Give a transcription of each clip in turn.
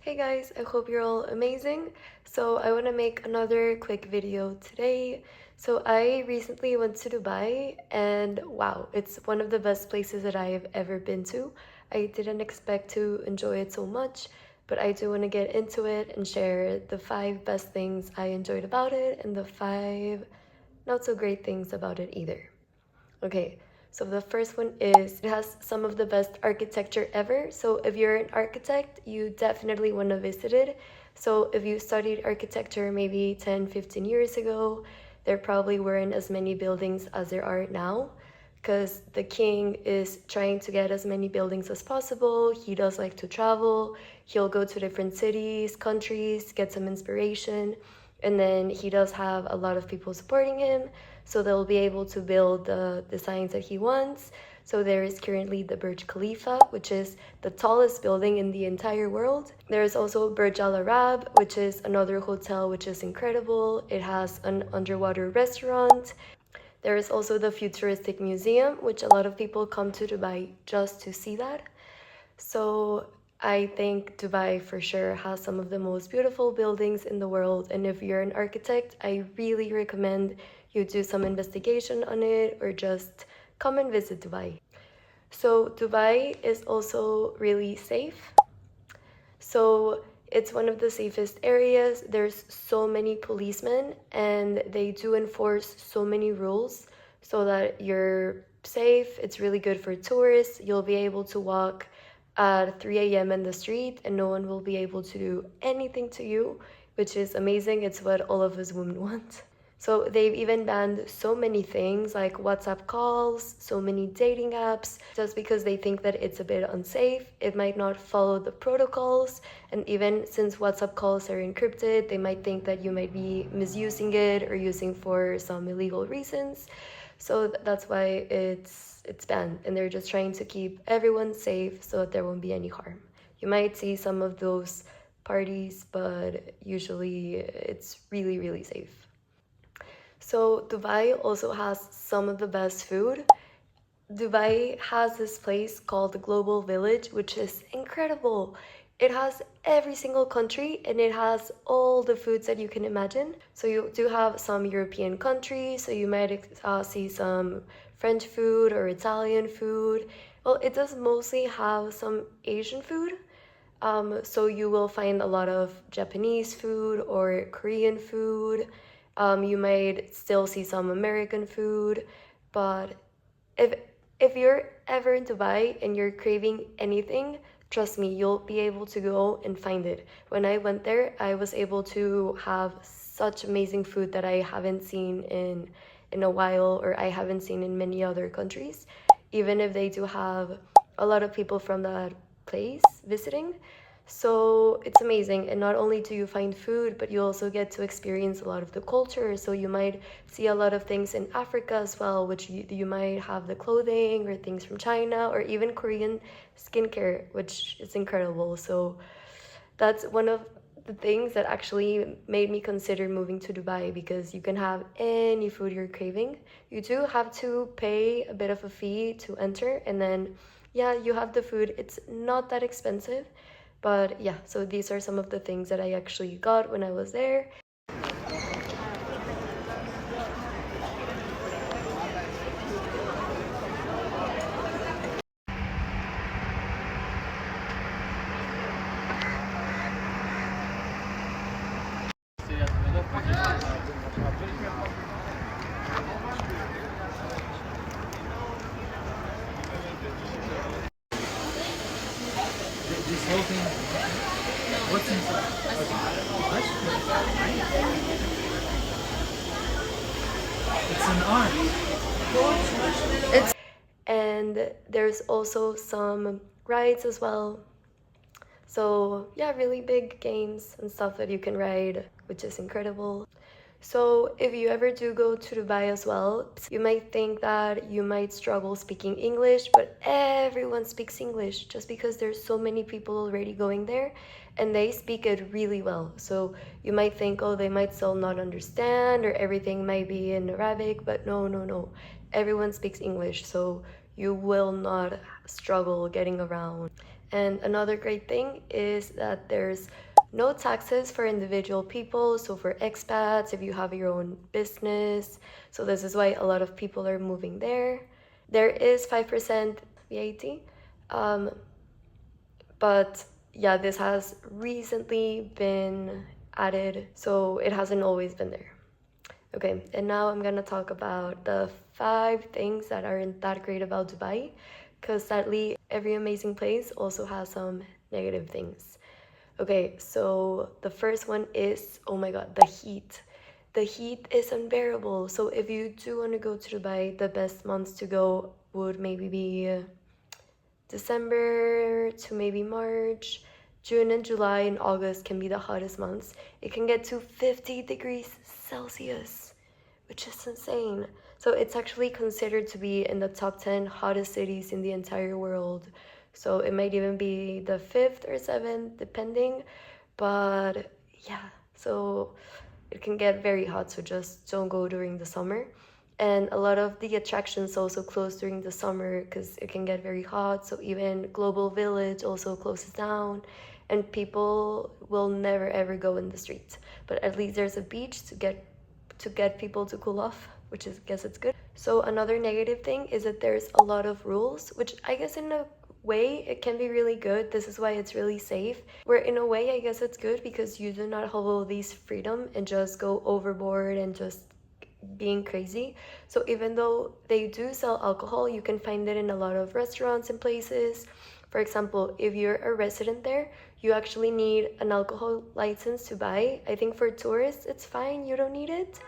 Hey guys, I hope you're all amazing. So I want to make another quick video today. So I recently went to Dubai and wow, it's one of the best places that I have ever been to. I didn't expect to enjoy it so much, but I do want to get into it and share the 5 best things I enjoyed about it and the 5 not so great things about it either. Okay, so the first one is it has some of the best architecture ever. So if you're an architect, you definitely want to visit it. So if you studied architecture maybe 10, 15 years ago, there probably weren't as many buildings as there are now because the king is trying to get as many buildings as possible. He does like to travel. He'll go to different cities, countries, get some inspiration. And then he does have a lot of people supporting him, so they'll be able to build the designs that he wants. So there is currently the Burj Khalifa, which is the tallest building in the entire world. There is also Burj Al Arab, which is another hotel which is incredible. It has an underwater restaurant. There is also the Futuristic Museum, which a lot of people come to Dubai just to see that. So I think Dubai for sure has some of the most beautiful buildings in the world. And if you're an architect, I really recommend you do some investigation on it or just come and visit Dubai. So Dubai is also really safe. So it's one of the safest areas. There's so many policemen and they do enforce so many rules so that you're safe. It's really good for tourists. You'll be able to walk at 3 a.m. in the street and no one will be able to do anything to you, which is amazing. It's what all of us women want. So they've even banned so many things like WhatsApp calls, so many dating apps, just because they think that it's a bit unsafe. It might not follow the protocols. And even since WhatsApp calls are encrypted, they might think that you might be misusing it or using for some illegal reasons. So that's why it's banned. And they're just trying to keep everyone safe so that there won't be any harm. You might see some of those parties, but usually it's really, really safe. So Dubai also has some of the best food. Dubai has this place called the Global Village, which is incredible. It has every single country and it has all the foods that you can imagine. So you do have some European countries, so you might see some French food or Italian food. Well, it does mostly have some Asian food. So you will find a lot of Japanese food or Korean food. You might still see some American food, but if if you're ever in Dubai and you're craving anything, trust me, you'll be able to go and find it. When I went there, I was able to have such amazing food that I haven't seen in a while or I haven't seen in many other countries, even if they do have a lot of people from that place visiting. So it's amazing. And not only do you find food, but you also get to experience a lot of the culture. So you might see a lot of things in Africa as well, which you might have the clothing or things from China or even Korean skincare, which is incredible. So that's one of the things that actually made me consider moving to Dubai because you can have any food you're craving. You do have to pay a bit of a fee to enter, and then yeah, you have the food. It's not that expensive. But yeah, so these are some of the things that I actually got when I was there. This whole thing, what's inside? Ice cream. It's an art. And there's also some rides as well. So yeah, really big games and stuff that you can ride, which is incredible. So if you ever do go to Dubai as well, you might think that you might struggle speaking English, but everyone speaks English just because there's so many people already going there and they speak it really well. So you might think, oh, they might still not understand or everything might be in Arabic, but no, no, no. Everyone speaks English, so you will not struggle getting around. And another great thing is that there's no taxes for individual people, so for expats, if you have your own business. So this is why a lot of people are moving there. There is 5% VAT, but yeah, this has recently been added, so it hasn't always been there. Okay, and now I'm gonna talk about the 5 things that aren't that great about Dubai, because sadly, every amazing place also has some negative things. Okay, so the first one is, oh my god, the heat. The heat is unbearable. So if you do want to go to Dubai, the best months to go would maybe be December to maybe March. June and July and August can be the hottest months. It can get to 50 degrees Celsius, which is insane. So it's actually considered to be in the top 10 hottest cities in the entire world. So it might even be the 5th or 7th, depending. But yeah, so it can get very hot, so just don't go during the summer. And a lot of the attractions also close during the summer because it can get very hot. So even Global Village also closes down, and people will never ever go in the streets. But at least there's a beach to get people to cool off, which is, I guess it's good. So another negative thing is that there's a lot of rules, which I guess in a way it can be really good. This is why it's really safe. Where in a way I guess it's good because you do not have all these freedom and just go overboard and just being crazy. So even though they do sell alcohol, you can find it in a lot of restaurants and places. For example, if you're a resident there, you actually need an alcohol license to buy. I think for tourists it's fine, you don't need it.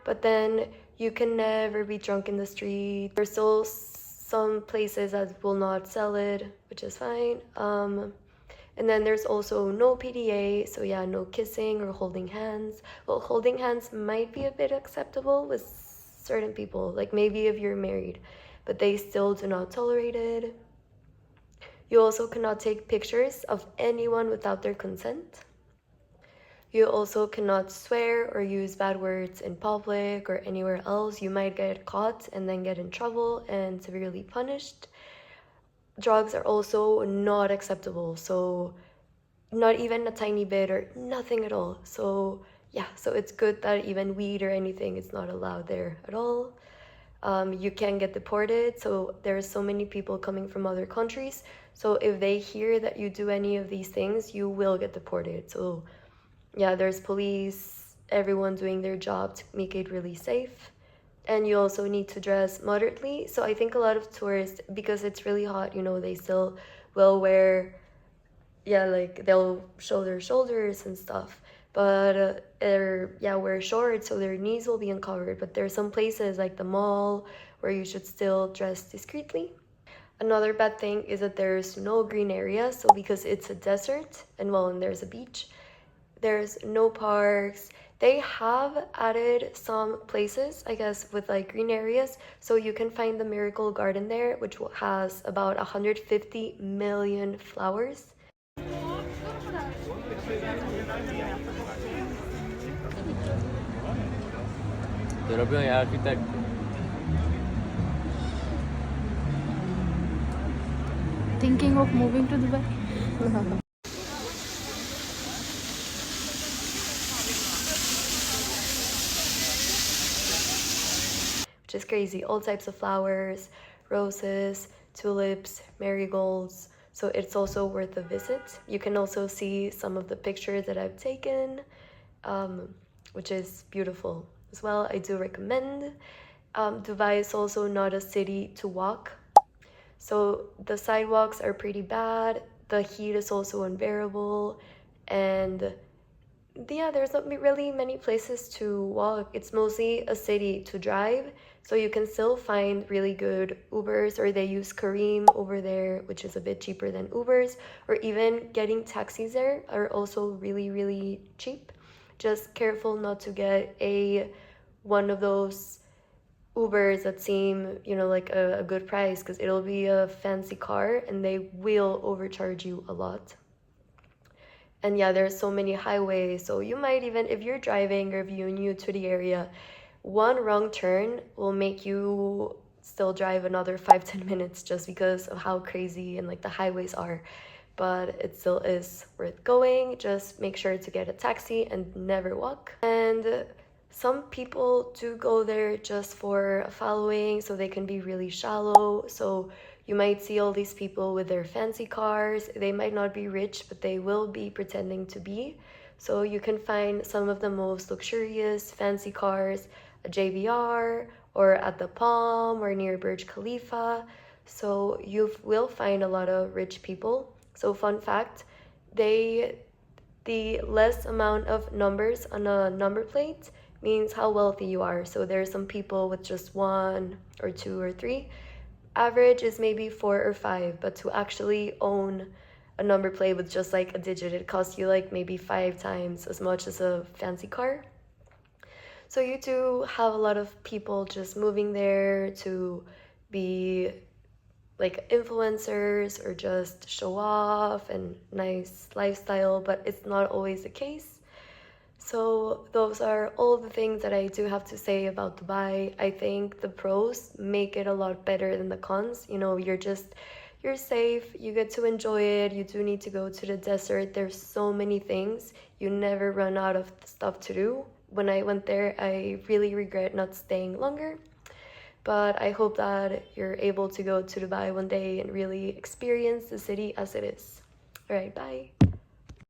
But then you can never be drunk in the street. There's still some places that will not sell it, which is fine. And then there's also no PDA, so yeah, no kissing or holding hands. Well, holding hands might be a bit acceptable with certain people, like maybe if you're married, but they still do not tolerate it. You also cannot take pictures of anyone without their consent. You also cannot swear or use bad words in public or anywhere else. You might get caught and then get in trouble and severely punished. Drugs are also not acceptable, so not even a tiny bit or nothing at all. So yeah, so it's good that even weed or anything is not allowed there at all. You can get deported, so there's so many people coming from other countries, so if they hear that you do any of these things, you will get deported. So yeah, there's police, everyone doing their job to make it really safe. And you also need to dress moderately. So I think a lot of tourists, because it's really hot, you know, they still will wear, yeah, like they'll show their shoulders and stuff. But wear shorts so their knees will be uncovered. But there's some places like the mall where you should still dress discreetly. Another bad thing is that there's no green area. So because it's a desert and there's a beach, there's no parks. They have added some places, I guess, with like green areas. So you can find the Miracle Garden there, which has about 150 million flowers. Thinking of moving to Dubai? Which is crazy. All types of flowers, roses, tulips, marigolds. So it's also worth a visit. You can also see some of the pictures that I've taken, which is beautiful as well. I do recommend. Dubai is also not a city to walk. So the sidewalks are pretty bad. The heat is also unbearable. And yeah, there's not really many places to walk. It's mostly a city to drive. So you can still find really good Ubers, or they use Careem over there, which is a bit cheaper than Ubers, or even getting taxis there are also really, really cheap. Just careful not to get one of those Ubers that seem, like a good price, because it'll be a fancy car and they will overcharge you a lot. And yeah, there's so many highways, so you might even, if you're driving or if you're new to the area, one wrong turn will make you still drive another 5-10 minutes just because of how crazy and like the highways are. but it still is worth going. Just make sure to get a taxi and never walk. And some people do go there just for a following, so they can be really shallow. So you might see all these people with their fancy cars. They might not be rich, but they will be pretending to be. So you can find some of the most luxurious fancy cars at JBR or at the Palm or near Burj Khalifa. So you will find a lot of rich people. So fun fact, the less amount of numbers on a number plate means how wealthy you are. So there's some people with just 1 or 2 or 3. Average is maybe 4 or 5, but to actually own a number plate with just like a digit, it costs you like maybe 5 times as much as a fancy car. So you do have a lot of people just moving there to be like influencers or just show off and nice lifestyle, but it's not always the case. So those are all the things that I do have to say about Dubai. I think the pros make it a lot better than the cons. You know, you're safe, you get to enjoy it. You do need to go to the desert. There's so many things. You never run out of stuff to do. When I went there, I really regret not staying longer. But I hope that you're able to go to Dubai one day and really experience the city as it is. All right, bye.